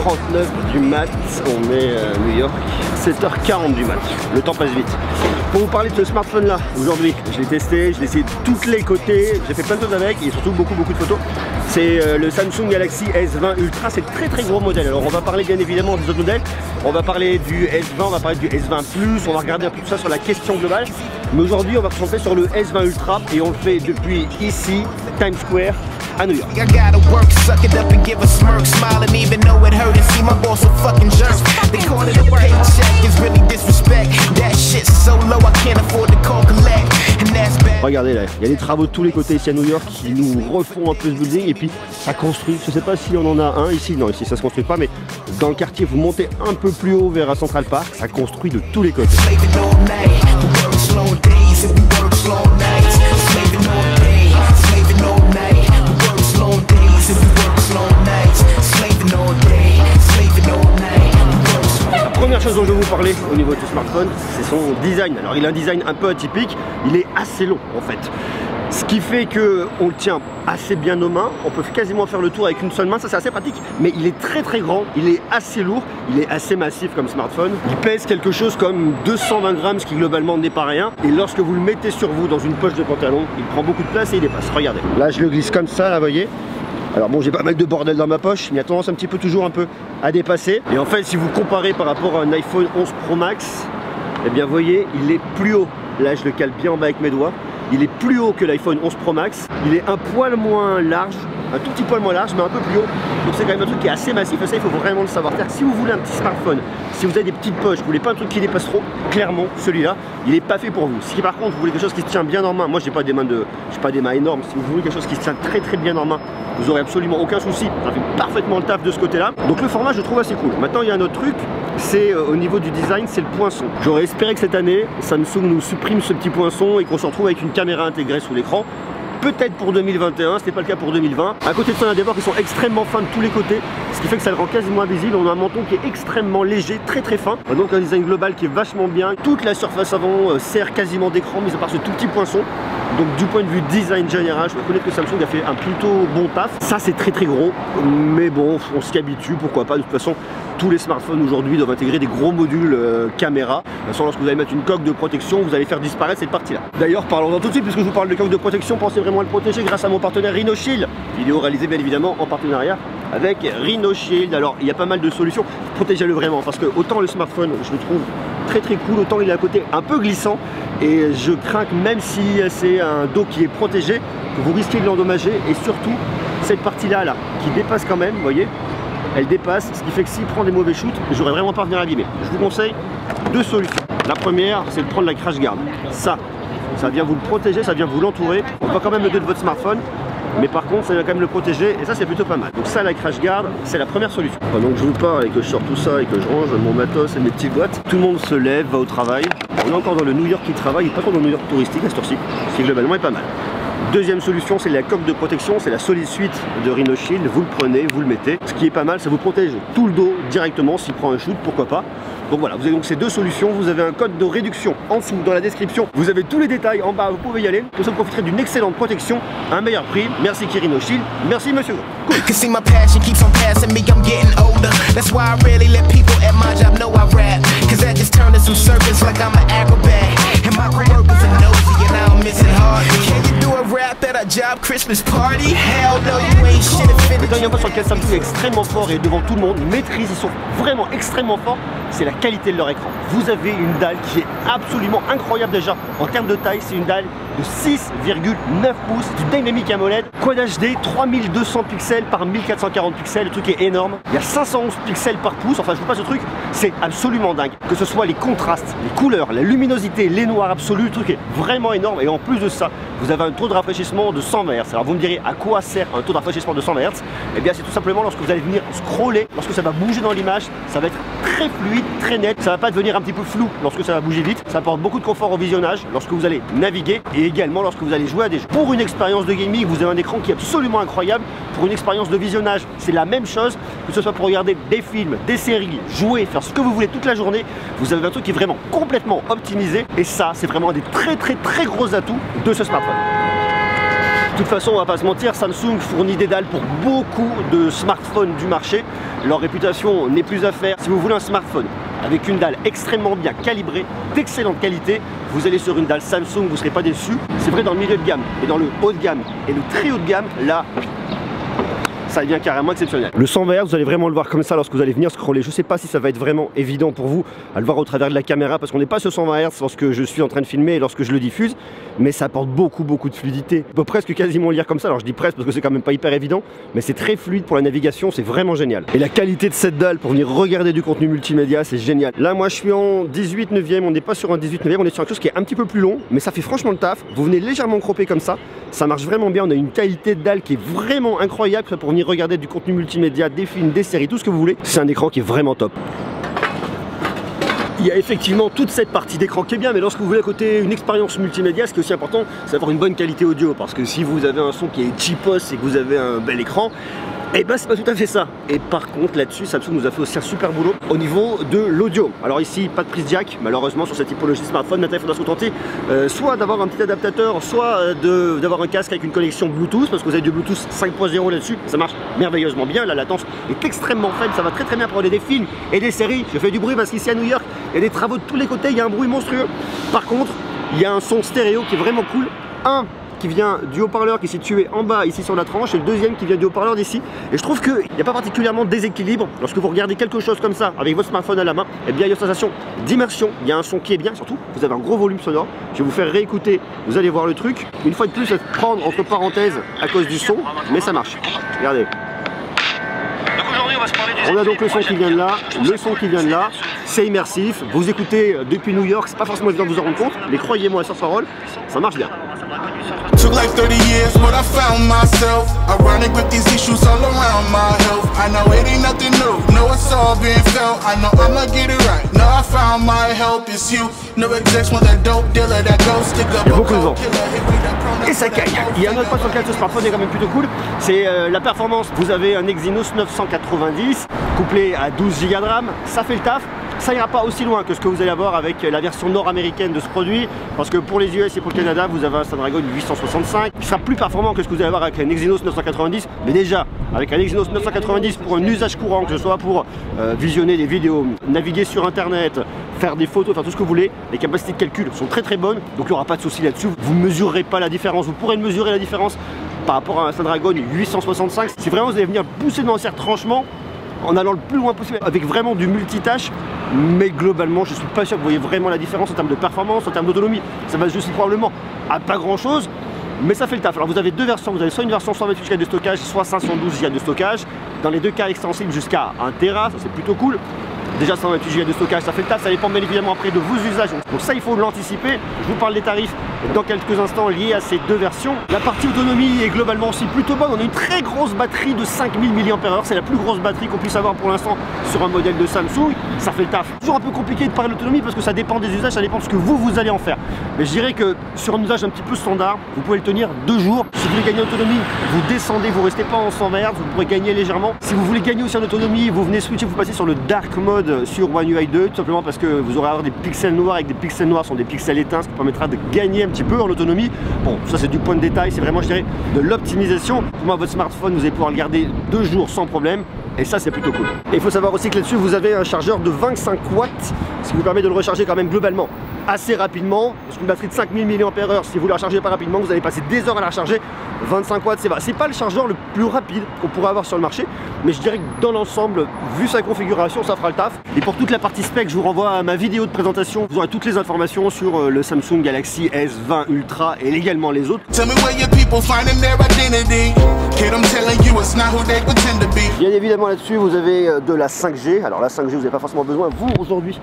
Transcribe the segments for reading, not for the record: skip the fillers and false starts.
7h39 du mat, on est à New York, 7h40 du mat, le temps passe vite. Pour vous parler de ce smartphone là, aujourd'hui, je l'ai testé, je l'ai essayé de tous les côtés, j'ai fait plein de choses avec et surtout beaucoup de photos. C'est le Samsung Galaxy S20 Ultra, c'est très gros modèle. Alors on va parler bien évidemment des autres modèles, on va parler du S20, on va parler du S20 Plus, on va regarder un peu tout ça sur la question globale. Mais aujourd'hui on va se concentrer sur le S20 Ultra et on le fait depuis ici, Times Square, à New York. Regardez là, il y a des travaux de tous les côtés ici à New York qui nous refont un peu ce building et puis ça construit. Je sais pas si on en a un ici, non ici ça se construit pas, mais dans le quartier vous montez un peu plus haut vers Central Park, ça construit de tous les côtés. Première chose dont je vais vous parler au niveau de ce smartphone, c'est son design. Alors il a un design un peu atypique, il est assez long en fait. Ce qui fait qu'on le tient assez bien aux mains, on peut quasiment faire le tour avec une seule main, ça c'est assez pratique. Mais il est très grand, il est assez lourd, il est assez massif comme smartphone. Il pèse quelque chose comme 220 grammes, ce qui globalement n'est pas rien. Et lorsque vous le mettez sur vous dans une poche de pantalon, il prend beaucoup de place et il dépasse. Regardez, là je le glisse comme ça, là vous voyez. Alors bon, j'ai pas mal de bordel dans ma poche, mais il a tendance un petit peu toujours un peu à dépasser. Et en fait, si vous comparez par rapport à un iPhone 11 Pro Max, eh bien vous voyez, il est plus haut. Là, je le cale bien en bas avec mes doigts. Il est plus haut que l'iPhone 11 Pro Max. Il est un poil moins large, un tout petit poil moins large, mais un peu plus haut. Donc c'est quand même un truc qui est assez massif. Et ça, il faut vraiment le savoir. Si vous voulez un petit smartphone, si vous avez des petites poches, vous voulez pas un truc qui dépasse trop, clairement, celui-là, il est pas fait pour vous. Si par contre, vous voulez quelque chose qui se tient bien en main, moi, j'ai pas des mains énormes. Si vous voulez quelque chose qui se tient très bien en main, vous aurez absolument aucun souci. Ça fait parfaitement le taf de ce côté-là. Donc le format, je trouve assez cool. Maintenant, il y a un autre truc. C'est au niveau du design, c'est le poinçon. J'aurais espéré que cette année, Samsung nous supprime ce petit poinçon et qu'on se retrouve avec une caméra intégrée sous l'écran. Peut-être pour 2021, ce n'est pas le cas pour 2020. À côté de ça, on a des bords qui sont extrêmement fins de tous les côtés, ce qui fait que ça le rend quasiment invisible. On a un menton qui est extrêmement léger, très fin. Donc un design global qui est vachement bien. Toute la surface avant sert quasiment d'écran, mis à part ce tout petit poinçon. Donc du point de vue design général, je dois reconnaître que Samsung a fait un plutôt bon taf. Ça c'est très gros, mais bon, on s'y habitue, pourquoi pas. De toute façon, tous les smartphones aujourd'hui doivent intégrer des gros modules caméra. De toute façon, lorsque vous allez mettre une coque de protection, vous allez faire disparaître cette partie-là. D'ailleurs, parlons-en tout de suite, puisque je vous parle de coque de protection, pensez vraiment à le protéger grâce à mon partenaire Rhinoshield. Vidéo réalisée bien évidemment en partenariat avec Rhinoshield. Alors, il y a pas mal de solutions. Protégez-le vraiment, parce que autant le smartphone, je le trouve très cool, autant il est à côté un peu glissant. Et je crains que même si c'est un dos qui est protégé, que vous risquez de l'endommager. Et surtout, cette partie-là, qui dépasse quand même, vous voyez, elle dépasse, ce qui fait que s'il prend des mauvais shoots, j'aurais vraiment pas à venir abîmer. Je vous conseille deux solutions. La première, c'est de prendre la crash guard. Ça vient vous le protéger, ça vient vous l'entourer. On va quand même le dos de votre smartphone, mais par contre, ça vient quand même le protéger, et ça, c'est plutôt pas mal. Donc ça, la crash guard, c'est la première solution. Pendant que je vous parle et que je sors tout ça et que je range mon matos et mes petites boîtes, tout le monde se lève, va au travail. On est encore dans le New York qui travaille, et pas trop dans le New York touristique à ce tour-ci, ce qui globalement est pas mal. Deuxième solution, c'est la coque de protection, c'est la Solid Suite de Rhinoshield. Vous le prenez, vous le mettez. Ce qui est pas mal, ça vous protège tout le dos directement. S'il prend un shoot, pourquoi pas. Donc voilà, vous avez donc ces deux solutions. Vous avez un code de réduction en dessous dans la description. Vous avez tous les détails en bas, vous pouvez y aller. Comme ça, vous profiterez d'une excellente protection à un meilleur prix. Merci Rhinoshield, merci monsieur. Cool. Le dernier point sur lequel Samsung est extrêmement fort et devant tout le monde, maîtrise, ils sont vraiment extrêmement forts, c'est la qualité de leur écran. Vous avez une dalle qui est absolument incroyable déjà. En termes de taille, c'est une dalle de 6,9 pouces, du Dynamic AMOLED, Quad HD, 3200 pixels par 1440 pixels, le truc est énorme. Il y a 511 pixels par pouce, enfin je vous passe ce truc, c'est absolument dingue. Que ce soit les contrastes, les couleurs, la luminosité, les noirs absolus, le truc est vraiment énorme. Et en plus de ça, vous avez un taux de rafraîchissement de 120 Hz. Alors vous me direz à quoi sert un taux de rafraîchissement de 120 Hz? Eh bien c'est tout simplement lorsque vous allez venir scroller, lorsque ça va bouger dans l'image, ça va être très fluide, très net, ça va pas devenir un petit peu flou lorsque ça va bouger vite, ça apporte beaucoup de confort au visionnage lorsque vous allez naviguer et également lorsque vous allez jouer à des jeux. Pour une expérience de gaming, vous avez un écran qui est absolument incroyable. Pour une expérience de visionnage, c'est la même chose, que ce soit pour regarder des films, des séries, jouer, faire ce que vous voulez toute la journée, vous avez un truc qui est vraiment complètement optimisé et ça, c'est vraiment un des très gros atouts de ce smartphone. toute façon, on va pas se mentir, Samsung fournit des dalles pour beaucoup de smartphones du marché. Leur réputation n'est plus à faire. Si vous voulez un smartphone avec une dalle extrêmement bien calibrée, d'excellente qualité, vous allez sur une dalle Samsung, vous ne serez pas déçus. C'est vrai dans le milieu de gamme, et dans le haut de gamme et le très haut de gamme, là, ça devient carrément exceptionnel. Le 120 Hz, vous allez vraiment le voir comme ça lorsque vous allez venir scroller. Je sais pas si ça va être vraiment évident pour vous à le voir au travers de la caméra parce qu'on n'est pas sur 120 Hz lorsque je suis en train de filmer et lorsque je le diffuse, mais ça apporte beaucoup de fluidité. On peut presque quasiment lire comme ça, alors je dis presque parce que c'est quand même pas hyper évident, mais c'est très fluide pour la navigation, c'est vraiment génial. Et la qualité de cette dalle pour venir regarder du contenu multimédia, c'est génial. Là, moi je suis en 18/9, on n'est pas sur un 18/9, on est sur quelque chose qui est un petit peu plus long, mais ça fait franchement le taf. Vous venez légèrement croppé comme ça marche vraiment bien, on a une qualité de dalle qui est vraiment incroyable pour venir regarder du contenu multimédia, des films, des séries, tout ce que vous voulez. C'est un écran qui est vraiment top. Il y a effectivement toute cette partie d'écran qui est bien, mais lorsque vous voulez à côté une expérience multimédia, ce qui est aussi important, c'est d'avoir une bonne qualité audio, parce que si vous avez un son qui est cheapos et que vous avez un bel écran, et ben c'est pas tout à fait ça. Et par contre là-dessus, Samsung nous a fait aussi un super boulot au niveau de l'audio. Alors ici, pas de prise jack, malheureusement sur cette typologie de smartphone. Maintenant il faudra se contenter soit d'avoir un petit adaptateur, soit d'avoir un casque avec une connexion Bluetooth, parce que vous avez du Bluetooth 5.0 là-dessus, ça marche merveilleusement bien. La latence est extrêmement faible, ça va très bien pour regarder des films et des séries. Je fais du bruit parce qu'ici à New York, il y a des travaux de tous les côtés, il y a un bruit monstrueux. Par contre, il y a un son stéréo qui est vraiment cool. Un qui vient du haut-parleur qui est situé en bas ici sur la tranche et le deuxième qui vient du haut-parleur d'ici. Et je trouve qu'il n'y a pas particulièrement de déséquilibre lorsque vous regardez quelque chose comme ça avec votre smartphone à la main. Et bien il y a une sensation d'immersion, il y a un son qui est bien, surtout vous avez un gros volume sonore. Je vais vous faire réécouter, vous allez voir le truc. Une fois de plus, c'est prendre entre parenthèses à cause du son, mais ça marche. Regardez. On a donc le son qui vient de là, le son qui vient de là, c'est immersif, vous écoutez depuis New York, c'est pas forcément évident de vous en rendre compte, mais croyez-moi sur parole, ça marche bien. Took like 30 years, but I found myself ironic with these issues all around my health. I know it ain't nothing new, no it's all been felt. I know I'ma get it right, no I found my help, it's you. No execs want that dope dealer, that go stick up a cold killer. Et ça caille. Il y a un autre point sur lequel ce smartphone est quand même plutôt cool, c'est la performance. Vous avez un Exynos 990 couplé à 12 Go de RAM, ça fait le taf. Ça ira pas aussi loin que ce que vous allez avoir avec la version nord-américaine de ce produit, parce que pour les US et pour le Canada, vous avez un Snapdragon 865 qui sera plus performant que ce que vous allez avoir avec un Exynos 990. Mais déjà, avec un Exynos 990 pour un usage courant, que ce soit pour visionner des vidéos, naviguer sur internet, faire des photos, faire tout ce que vous voulez, les capacités de calcul sont très bonnes, donc il n'y aura pas de souci là-dessus. Vous ne mesurerez pas la différence, vous pourrez mesurer la différence par rapport à un Snapdragon 865. Si vraiment vous allez venir pousser dans un certain tranchement, en allant le plus loin possible avec vraiment du multitâche, mais globalement je suis pas sûr que vous voyez vraiment la différence en termes de performance, en termes d'autonomie. Ça va se justifier probablement à pas grand chose, mais ça fait le taf. Alors vous avez deux versions, vous avez soit une version 128 Go de stockage, soit 512 Go de stockage, dans les deux cas extensibles jusqu'à 1 Tera, ça c'est plutôt cool. Déjà 128 Go de stockage, ça fait le taf, ça dépend bien évidemment après de vos usages. Donc ça il faut l'anticiper. Je vous parle des tarifs dans quelques instants liés à ces deux versions. La partie autonomie est globalement aussi plutôt bonne. On a une très grosse batterie de 5000 mAh, c'est la plus grosse batterie qu'on puisse avoir pour l'instant sur un modèle de Samsung. Ça fait le taf. Toujours un peu compliqué de parler d'autonomie parce que ça dépend des usages, ça dépend de ce que vous allez en faire. Mais je dirais que sur un usage un petit peu standard, vous pouvez le tenir 2 jours. Si vous voulez gagner en autonomie, vous descendez, vous restez pas en 120 Hz, vous pourrez gagner légèrement. Si vous voulez gagner aussi en autonomie, vous venez switcher, vous passez sur le Dark Mode sur One UI 2, tout simplement parce que vous aurez à avoir des pixels noirs, avec des pixels noirs sont des pixels éteints, ce qui permettra de gagner un petit peu en autonomie. Bon, ça c'est du point de détail, c'est vraiment je dirais de l'optimisation. Moi votre smartphone, vous allez pouvoir le garder 2 jours sans problème. Et ça c'est plutôt cool. Et il faut savoir aussi que là-dessus vous avez un chargeur de 25 watts, ce qui vous permet de le recharger quand même globalement assez rapidement. Parce qu'une batterie de 5000 mAh, si vous ne la rechargez pas rapidement, vous allez passer des heures à la recharger. 25 watts, c'est pas le chargeur le plus rapide qu'on pourrait avoir sur le marché, mais je dirais que dans l'ensemble, vu sa configuration, ça fera le taf. Et pour toute la partie spec, je vous renvoie à ma vidéo de présentation. Vous aurez toutes les informations sur le Samsung Galaxy S20 Ultra et également les autres. Bien évidemment là-dessus, vous avez de la 5G. Alors la 5G, vous n'avez pas forcément besoin, vous, aujourd'hui,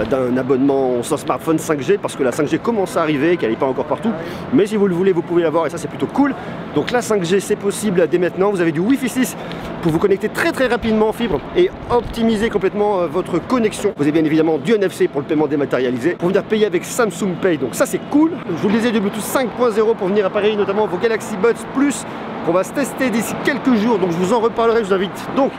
d'un abonnement sans smartphone 5G, parce que la 5G commence à arriver, qu'elle n'est pas encore partout. Mais si vous le voulez, vous pouvez l'avoir et ça c'est plutôt cool. Donc la 5G c'est possible dès maintenant. Vous avez du Wi-Fi 6 pour vous connecter très rapidement en fibre et optimiser complètement votre connexion. Vous avez bien évidemment du NFC pour le paiement dématérialisé, pour venir payer avec Samsung Pay, donc ça c'est cool. Je vous le disais, du Bluetooth 5.0 pour venir appareiller notamment vos Galaxy Buds Plus qu'on va se tester d'ici quelques jours, donc je vous en reparlerai. Je vous invite donc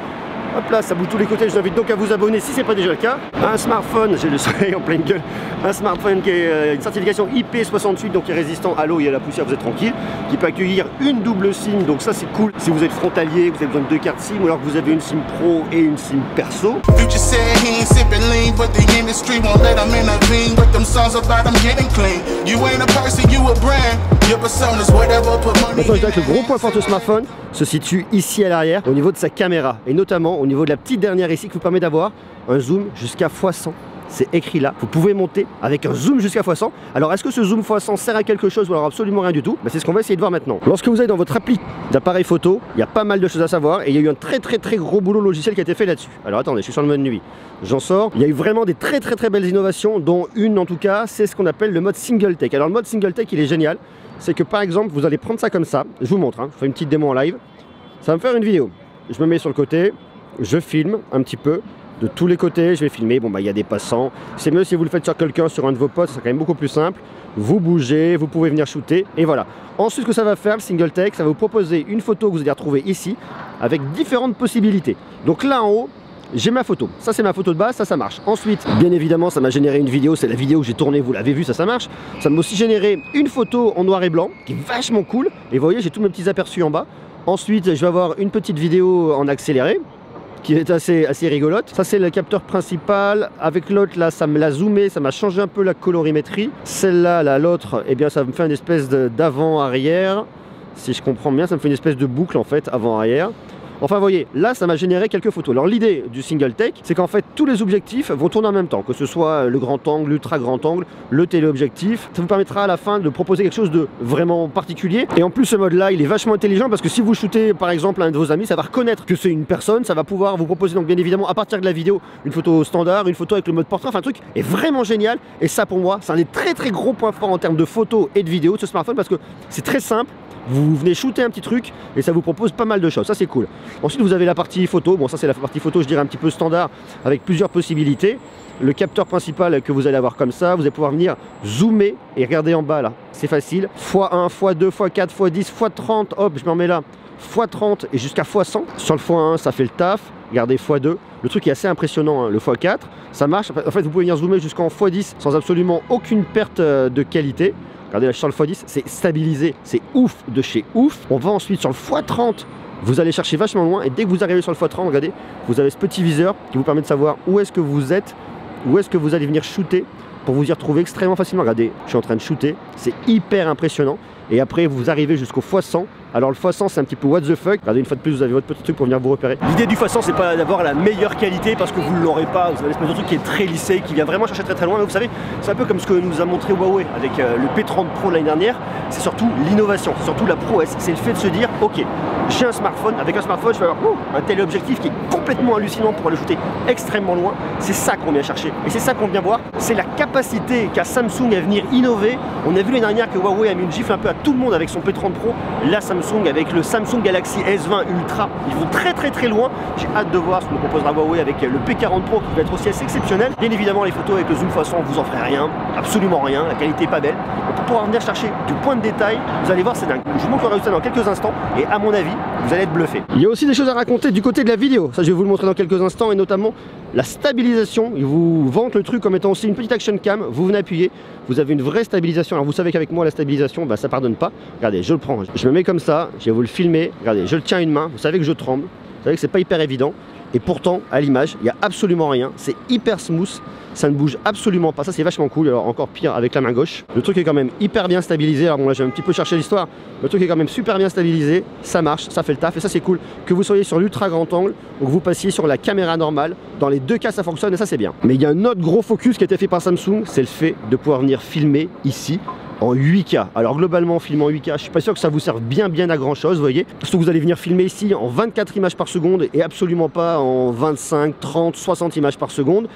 Hop là, ça bouge tous les côtés. Je vous invite donc à vous abonner si ce n'est pas déjà le cas. Un smartphone, j'ai le soleil en pleine gueule. Un smartphone qui est une certification IP68, donc qui est résistant à l'eau et à la poussière, vous êtes tranquille. Qui peut accueillir une double SIM, donc ça c'est cool. Si vous êtes frontalier, vous avez besoin de 2 cartes SIM, ou alors que vous avez une SIM pro et une SIM perso. Future said he ain't sipping lean, but the industry won't let him intervene. With them songs about him getting clean. You ain't a person, you a brand. Your persona's whatever, put money. Maintenant, je dirais que le gros point fort de ce smartphone se situe ici à l'arrière, au niveau de sa caméra, et notamment au niveau de la petite dernière ici qui vous permet d'avoir un zoom jusqu'à x100. C'est écrit là, vous pouvez monter avec un zoom jusqu'à x100. Alors est-ce que ce zoom x100 sert à quelque chose ou alors absolument rien du tout? C'est ce qu'on va essayer de voir maintenant. Lorsque vous êtes dans votre appli d'appareil photo, il y a pas mal de choses à savoir et il y a eu un très gros boulot logiciel qui a été fait là-dessus. Alors attendez, je suis sur le mode nuit, j'en sors. Il y a eu vraiment des très belles innovations, dont une en tout cas, c'est ce qu'on appelle le mode single take. Alors le mode single take il est génial, c'est que par exemple vous allez prendre ça comme ça, je vous montre, je fais une petite démo en live, ça va me faire une vidéo. Je me mets sur le côté, je filme un petit peu. De tous les côtés, je vais filmer, bon bah il y a des passants. C'est mieux si vous le faites sur quelqu'un, sur un de vos potes, c'est quand même beaucoup plus simple. Vous bougez, vous pouvez venir shooter, et voilà. Ensuite, ce que ça va faire, le single take, ça va vous proposer une photo que vous allez retrouver ici, avec différentes possibilités. Donc là en haut, j'ai ma photo. Ça c'est ma photo de base, ça marche. Ensuite, bien évidemment, ça m'a généré une vidéo, c'est la vidéo que j'ai tournée, vous l'avez vu, ça marche. Ça m'a aussi généré une photo en noir et blanc, qui est vachement cool. Et vous voyez, j'ai tous mes petits aperçus en bas. Ensuite, je vais avoir une petite vidéo en accéléré, qui est assez rigolote. Ça c'est le capteur principal. Avec l'autre là, ça me l'a zoomé, ça m'a changé un peu la colorimétrie. Celle-là, là, l'autre, eh bien ça me fait une espèce d'avant-arrière. Si je comprends bien, ça me fait une espèce de boucle en fait, avant-arrière. Enfin vous voyez, là ça m'a généré quelques photos. Alors l'idée du single take, c'est qu'en fait tous les objectifs vont tourner en même temps, que ce soit le grand angle, l'ultra grand angle, le téléobjectif. Ça vous permettra à la fin de proposer quelque chose de vraiment particulier. Et en plus ce mode là il est vachement intelligent parce que si vous shootez par exemple un de vos amis, ça va reconnaître que c'est une personne, ça va pouvoir vous proposer donc bien évidemment à partir de la vidéo une photo standard, une photo avec le mode portrait, enfin un truc est vraiment génial. Et ça pour moi c'est un des très gros points forts en termes de photos et de vidéos de ce smartphone parce que c'est très simple. Vous venez shooter un petit truc et ça vous propose pas mal de choses, ça c'est cool. Ensuite vous avez la partie photo, bon ça c'est la partie photo je dirais un petit peu standard avec plusieurs possibilités. Le capteur principal que vous allez avoir comme ça, vous allez pouvoir venir zoomer et regarder en bas là, c'est facile. x1, x2, x4, x10, x30, hop je m'en mets là, x30 et jusqu'à x100. Sur le x1 ça fait le taf, regardez x2, le truc est assez impressionnant, le x4, ça marche. En fait vous pouvez venir zoomer jusqu'en x10 sans absolument aucune perte de qualité. Regardez là sur le x10, c'est stabilisé, c'est ouf de chez ouf. On va ensuite sur le x30, vous allez chercher vachement loin et dès que vous arrivez sur le x30, regardez, vous avez ce petit viseur qui vous permet de savoir où est-ce que vous êtes, où est-ce que vous allez venir shooter pour vous y retrouver extrêmement facilement. Regardez, je suis en train de shooter, c'est hyper impressionnant. Et après vous arrivez jusqu'au x100. Alors le x100 c'est un petit peu what the fuck. Regardez, une fois de plus vous avez votre petit truc pour venir vous repérer. L'idée du x100 c'est pas d'avoir la meilleure qualité parce que vous ne l'aurez pas. Vous avez l'espèce de truc qui est très lissé, qui vient vraiment chercher très loin. Mais vous savez, c'est un peu comme ce que nous a montré Huawei avec le P30 Pro l'année dernière. C'est surtout l'innovation, c'est surtout la prouesse. C'est le fait de se dire ok, j'ai un smartphone, avec un smartphone je vais avoir un téléobjectif qui est complètement hallucinant pour aller shooter extrêmement loin. C'est ça qu'on vient chercher et c'est ça qu'on vient voir. C'est la capacité qu'a Samsung à venir innover. On a vu l'année dernière que Huawei a mis une gifle un peu à tout le monde avec son P30 Pro. Là Samsung avec le Samsung Galaxy S20 Ultra, ils vont très loin. J'ai hâte de voir ce que nous proposera Huawei avec le P40 Pro qui va être aussi assez exceptionnel. Bien évidemment les photos avec le zoom x100 vous en ferez rien, absolument rien, la qualité est pas belle. Et pour pouvoir venir chercher du point de détail, vous allez voir c'est dingue. Je vous montre le résultat dans quelques instants et à mon avis vous allez être bluffé. Il y a aussi des choses à raconter du côté de la vidéo, ça je vais vous le montrer dans quelques instants et notamment la stabilisation. Ils vous vantent le truc comme étant aussi une petite action cam, vous venez appuyer, vous avez une vraie stabilisation. Alors vous savez qu'avec moi la stabilisation ça pardonne pas. Regardez, je le prends, je me mets comme ça, je vais vous le filmer, regardez, je le tiens à une main, vous savez que je tremble, vous savez que c'est pas hyper évident. Et pourtant, à l'image, il n'y a absolument rien, c'est hyper smooth, ça ne bouge absolument pas, ça c'est vachement cool. Alors encore pire avec la main gauche, le truc est quand même hyper bien stabilisé. Alors bon là j'ai un petit peu cherché l'histoire, le truc est quand même super bien stabilisé, ça marche, ça fait le taf et ça c'est cool. Que vous soyez sur l'ultra grand angle ou que vous passiez sur la caméra normale, dans les deux cas ça fonctionne et ça c'est bien. Mais il y a un autre gros focus qui a été fait par Samsung, c'est le fait de pouvoir venir filmer ici en 8K. Alors globalement, filmer en 8K, je suis pas sûr que ça vous serve bien à grand chose, vous voyez. Surtout que vous allez venir filmer ici en 24 images par seconde et absolument pas en 25, 30, 60 images par seconde.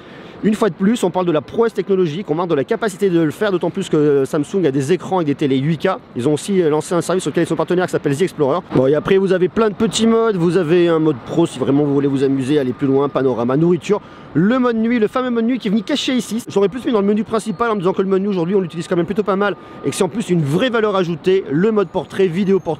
Une fois de plus, on parle de la prouesse technologique, on parle de la capacité de le faire, d'autant plus que Samsung a des écrans avec des télé 8K. Ils ont aussi lancé un service sur lequel ils sont partenaires qui s'appelle The Explorer. Bon, et après vous avez plein de petits modes, vous avez un mode pro si vraiment vous voulez vous amuser, aller plus loin, panorama, nourriture. Le mode nuit, le fameux mode nuit qui est venu caché ici. J'aurais plus mis dans le menu principal en me disant que le mode nuit aujourd'hui on l'utilise quand même plutôt pas mal et que c'est en plus une vraie valeur ajoutée. Le mode portrait, vidéo pro.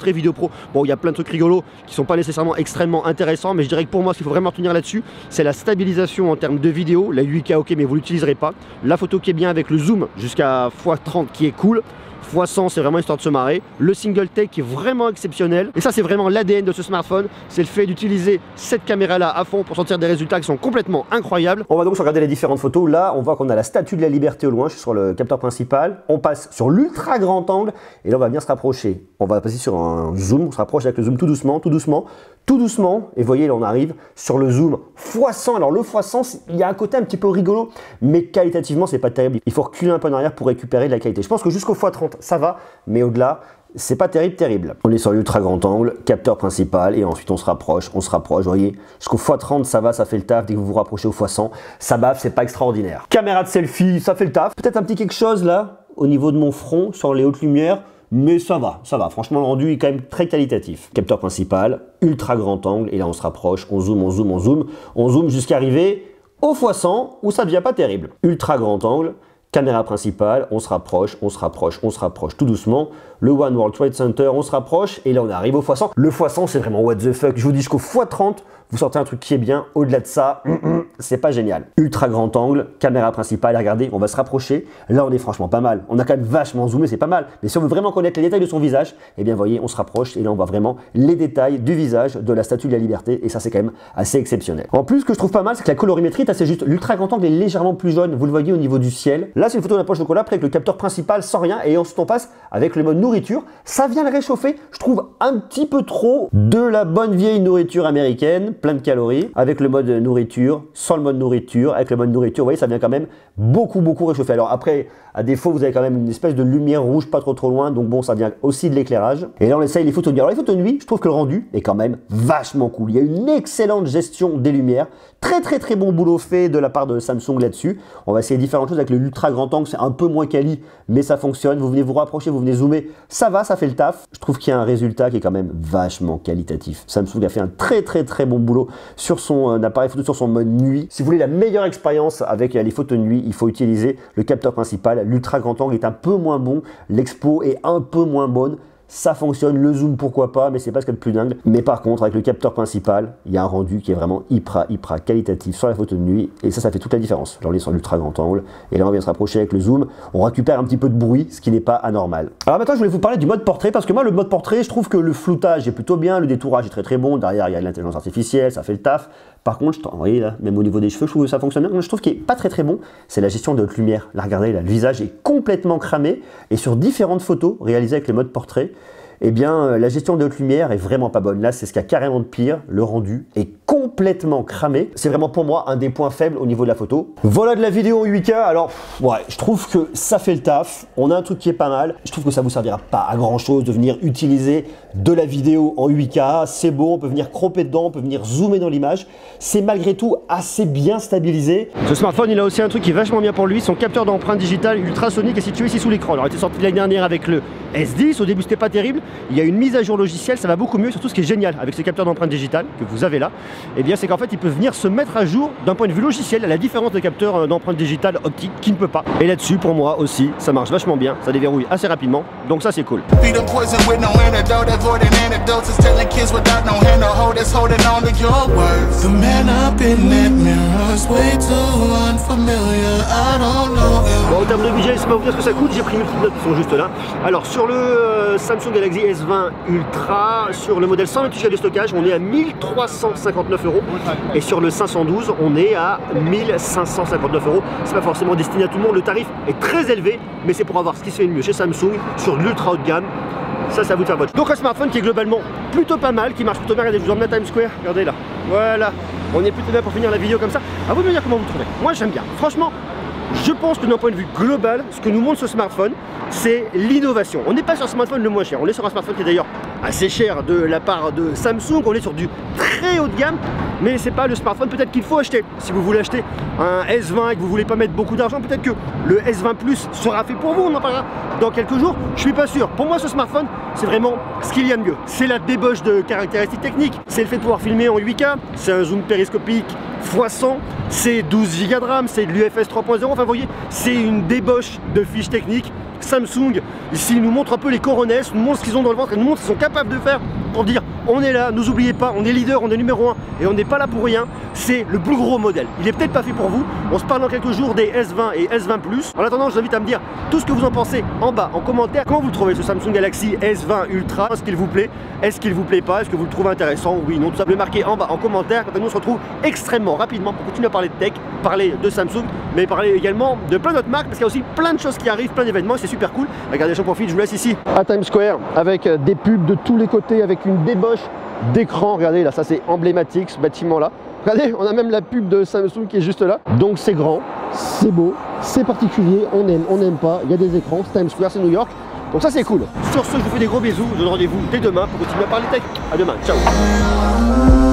Bon, il y a plein de trucs rigolos qui sont pas nécessairement extrêmement intéressants, mais je dirais que pour moi ce qu'il faut vraiment retenir là-dessus, c'est la stabilisation en termes de vidéo. La 8K ok, mais vous l'utiliserez pas. La photo qui est bien avec le zoom jusqu'à x30 qui est cool. x100 c'est vraiment histoire de se marrer, le single take qui est vraiment exceptionnel et ça c'est vraiment l'ADN de ce smartphone, c'est le fait d'utiliser cette caméra là à fond pour sortir des résultats qui sont complètement incroyables. On va donc regarder les différentes photos. Là on voit qu'on a la Statue de la Liberté au loin, je suis sur le capteur principal, on passe sur l'ultra grand angle et là on va venir se rapprocher, on va passer sur un zoom, on se rapproche avec le zoom tout doucement, et vous voyez là on arrive sur le zoom x100. Alors le x100 il y a un côté un petit peu rigolo, mais qualitativement c'est pas terrible, il faut reculer un peu en arrière pour récupérer de la qualité. Je pense que jusqu'au x30 ça va, mais au-delà c'est pas terrible. On est sur l'ultra grand angle, capteur principal, et ensuite on se rapproche, vous voyez, jusqu'au x30 ça va, ça fait le taf. Dès que vous vous rapprochez au x100, ça baffe, c'est pas extraordinaire. Caméra de selfie, ça fait le taf. Peut-être un petit quelque chose là, au niveau de mon front, sur les hautes lumières, mais ça va, franchement le rendu est quand même très qualitatif. Capteur principal, ultra grand angle, et là on se rapproche, on zoome jusqu'à arriver au x100 où ça devient pas terrible. Ultra grand angle, caméra principale, on se rapproche tout doucement. Le One World Trade Center, on se rapproche et là on arrive au x100. Le x100 c'est vraiment what the fuck, je vous dis jusqu'au x30, vous sortez un truc qui est bien. Au-delà de ça, c'est pas génial. Ultra grand angle, caméra principale, regardez, on va se rapprocher. Là on est franchement pas mal, on a quand même vachement zoomé, c'est pas mal. Mais si on veut vraiment connaître les détails de son visage, eh bien voyez, on se rapproche et là on voit vraiment les détails du visage de la Statue de la Liberté et ça c'est quand même assez exceptionnel. En plus, ce que je trouve pas mal, c'est que la colorimétrie est assez juste. L'ultra grand angle est légèrement plus jaune, vous le voyez au niveau du ciel. Là c'est une photo d'un poche chocolat avec le capteur principal sans rien et ensuite on passe avec le mode nourriture. Ça vient le réchauffer, je trouve un petit peu trop de la bonne vieille nourriture américaine, plein de calories, avec le mode nourriture, sans le mode nourriture, avec le mode nourriture, vous voyez, ça vient quand même beaucoup réchauffer. Alors après, à défaut, vous avez quand même une espèce de lumière rouge pas trop loin, donc bon, ça vient aussi de l'éclairage. Et là, on essaye les photos de nuit. Alors les photos de nuit, je trouve que le rendu est quand même vachement cool. Il y a une excellente gestion des lumières, très bon boulot fait de la part de Samsung là-dessus. On va essayer différentes choses avec le ultra grand angle, c'est un peu moins quali, mais ça fonctionne. Vous venez vous rapprocher, vous venez zoomer, ça va, ça fait le taf. Je trouve qu'il y a un résultat qui est quand même vachement qualitatif. Samsung a fait un très bon boulot sur son appareil photo, sur son mode nuit. Si vous voulez la meilleure expérience avec les photos de nuit, il faut utiliser le capteur principal. L'ultra grand angle est un peu moins bon, l'expo est un peu moins bonne. Ça fonctionne, le zoom pourquoi pas, mais c'est pas ce qu'il y a de plus dingue. Mais par contre, avec le capteur principal, il y a un rendu qui est vraiment hyper qualitatif sur la photo de nuit, et ça fait toute la différence. Là on est sur l'ultra grand angle, et là on vient se rapprocher avec le zoom, on récupère un petit peu de bruit, ce qui n'est pas anormal. Alors maintenant je voulais vous parler du mode portrait, parce que moi le mode portrait, je trouve que le floutage est plutôt bien, le détourage est très bon, derrière il y a l'intelligence artificielle, ça fait le taf. Par contre, vous voyez là, même au niveau des cheveux, je trouve que ça fonctionne bien. Je trouve qu'il n'est pas très bon, c'est la gestion de haute lumière. Là, regardez, là, le visage est complètement cramé. Et sur différentes photos réalisées avec le mode portrait, eh bien, la gestion de haute lumière est vraiment pas bonne. Là, c'est ce qu'il y a carrément de pire. Le rendu est complètement cramé. C'est vraiment pour moi un des points faibles au niveau de la photo. Voilà de la vidéo en 8K. Alors, ouais, je trouve que ça fait le taf. On a un truc qui est pas mal. Je trouve que ça vous servira pas à grand chose de venir utiliser de la vidéo en 8K. C'est beau, on peut venir cropper dedans, on peut venir zoomer dans l'image. C'est malgré tout assez bien stabilisé. Ce smartphone, il a aussi un truc qui est vachement bien pour lui. Son capteur d'empreinte digitale ultrasonique est situé ici sous l'écran. Alors, il était sorti l'année dernière avec le S10. Au début, c'était pas terrible. Il y a une mise à jour logicielle, ça va beaucoup mieux. Surtout, ce qui est génial avec ce capteur d'empreinte digitale que vous avez là, eh bien, c'est qu'en fait, il peut venir se mettre à jour d'un point de vue logiciel, à la différence des capteurs d'empreinte digitale optique qui ne peut pas. Et là-dessus, pour moi aussi, ça marche vachement bien. Ça déverrouille assez rapidement. Donc ça, c'est cool. Bon, en termes de budget, je sais pas vous dire ce que ça coûte. J'ai pris mes petites notes qui sont juste là. Alors, sur le Samsung Galaxy S20 Ultra, sur le modèle 128 Go de stockage, on est à 1359 €. Et sur le 512, on est à 1559 €. C'est pas forcément destiné à tout le monde. Le tarif est très élevé, mais c'est pour avoir ce qui se fait le mieux chez Samsung sur l'ultra haut de gamme. Ça vous de faire votre. Donc un smartphone qui est globalement plutôt pas mal, qui marche plutôt bien. Regardez, je vous emmène à Times Square. Regardez là. Voilà. On est plutôt bien pour finir la vidéo comme ça. À vous de me dire comment vous trouvez. Moi j'aime bien. Franchement, je pense que d'un point de vue global, ce que nous montre ce smartphone, c'est l'innovation. On n'est pas sur un smartphone le moins cher. On est sur un smartphone qui est d'ailleurs assez cher de la part de Samsung. On est sur du très haut de gamme. mais c'est pas le smartphone peut-être qu'il faut acheter. Si vous voulez acheter un S20 et que vous voulez pas mettre beaucoup d'argent, peut-être que le S20 Plus sera fait pour vous, on en parlera dans quelques jours, je suis pas sûr. Pour moi ce smartphone, c'est vraiment ce qu'il y a de mieux. C'est la débauche de caractéristiques techniques, c'est le fait de pouvoir filmer en 8K, c'est un zoom périscopique x100, c'est 12 Go de RAM, c'est de l'UFS 3.0, enfin vous voyez, c'est une débauche de fiches techniques. Samsung ici nous montre un peu les coronesses, nous montre ce qu'ils ont dans le ventre et nous montre ce qu'ils sont capables de faire pour dire on est là, nous oubliez pas, on est leader, on est numéro 1 et on n'est pas là pour rien. C'est le plus gros modèle. Il est peut-être pas fait pour vous. On se parle dans quelques jours des S20 et S20 Plus. En attendant, je vous invite à me dire tout ce que vous en pensez en bas en commentaire. Comment vous le trouvez ce Samsung Galaxy S20 Ultra? Est-ce qu'il vous plaît? Est-ce qu'il vous plaît pas? Est-ce que vous le trouvez intéressant? Oui, non, tout ça, le marquer en bas en commentaire. Quant à nous, on se retrouve extrêmement rapidement pour continuer à parler de tech, parler de Samsung, mais parler également de plein d'autres marques parce qu'il y a aussi plein de choses qui arrivent, plein d'événements, c'est super cool. Regardez, j'en profite, je vous laisse ici à Times Square avec des pubs de tous les côtés, avec une débauche d'écran. Regardez là, ça c'est emblématique ce bâtiment là. Regardez, on a même la pub de Samsung qui est juste là. Donc c'est grand, c'est beau, c'est particulier, on aime, on n'aime pas. Il y a des écrans, c'est Times Square, c'est New York. Donc ça c'est cool. Sur ce, je vous fais des gros bisous. Je vous donne rendez-vous dès demain pour continuer à parler tech. À demain, ciao.